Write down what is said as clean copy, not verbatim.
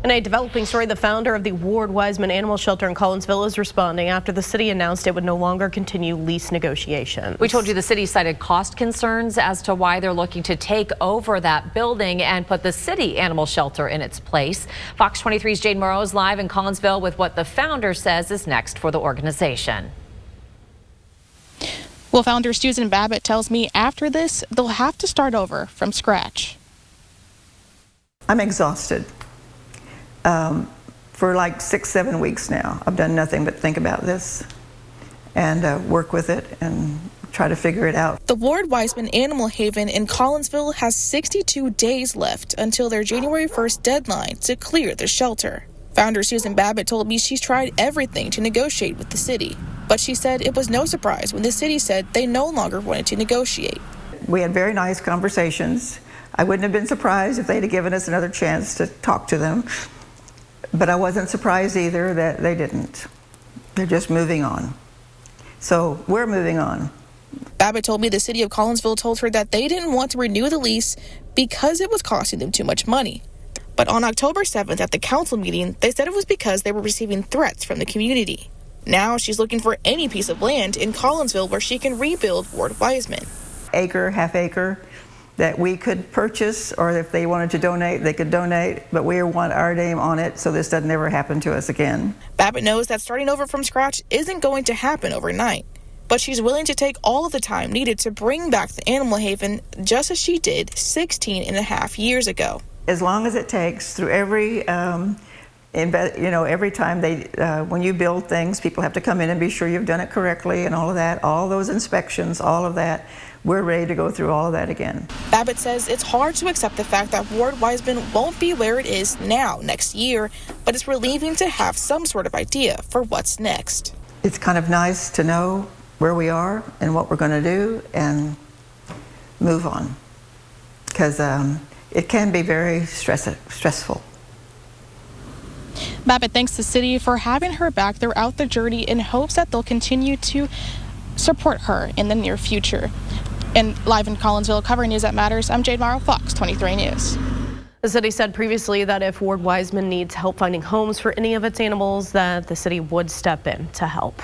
In a developing story, the founder of the Ward-Wiseman Animal Shelter in Collinsville is responding after the city announced it would no longer continue lease negotiations. We told you the city cited cost concerns as to why they're looking to take over that building and put the city animal shelter in its place. Fox 23's Jade Morrow is live in Collinsville with what the founder says is next for the organization. Well, founder Susan Babbitt tells me after this, they'll have to start over from scratch. I'm exhausted. For like 6-7 weeks now, I've done nothing but think about this and work with it and try to figure it out. The Ward-Wiseman Animal Haven in Collinsville has 62 days left until their January 1st deadline to clear the shelter. Founder Susan Babbitt told me she's tried everything to negotiate with the city, but she said it was no surprise when the city said they no longer wanted to negotiate. We had very nice conversations. I wouldn't have been surprised if they'd have given us another chance to talk to them, but I wasn't surprised either that they didn't. They're just moving on. So we're moving on. Babbitt told me the city of Collinsville told her that they didn't want to renew the lease because it was costing them too much money. But on October 7th at the council meeting, they said it was because they were receiving threats from the community. Now she's looking for any piece of land in Collinsville where she can rebuild Ward-Wiseman. Acre, half acre, that we could purchase, or if they wanted to donate, they could donate, but we want our name on it so this doesn't ever happen to us again. Babbitt knows that starting over from scratch isn't going to happen overnight, but she's willing to take all of the time needed to bring back the Animal Haven just as she did 16 and a half years ago. As long as it takes, through every every time when you build things, people have to come in and be sure you've done it correctly and all of that, all those inspections, all of that. We're ready to go through all of that again. Babbitt says it's hard to accept the fact that Ward-Wiseman won't be where it is now next year, but it's relieving to have some sort of idea for what's next. It's kind of nice to know where we are and what we're going to do and move on, because it can be very stressful. Babbitt thanks the city for having her back throughout the journey in hopes that they'll continue to support her in the near future. And live in Collinsville, covering News That Matters, I'm Jade Morrow, Fox 23 News. The city said previously that if Ward-Wiseman needs help finding homes for any of its animals, that the city would step in to help.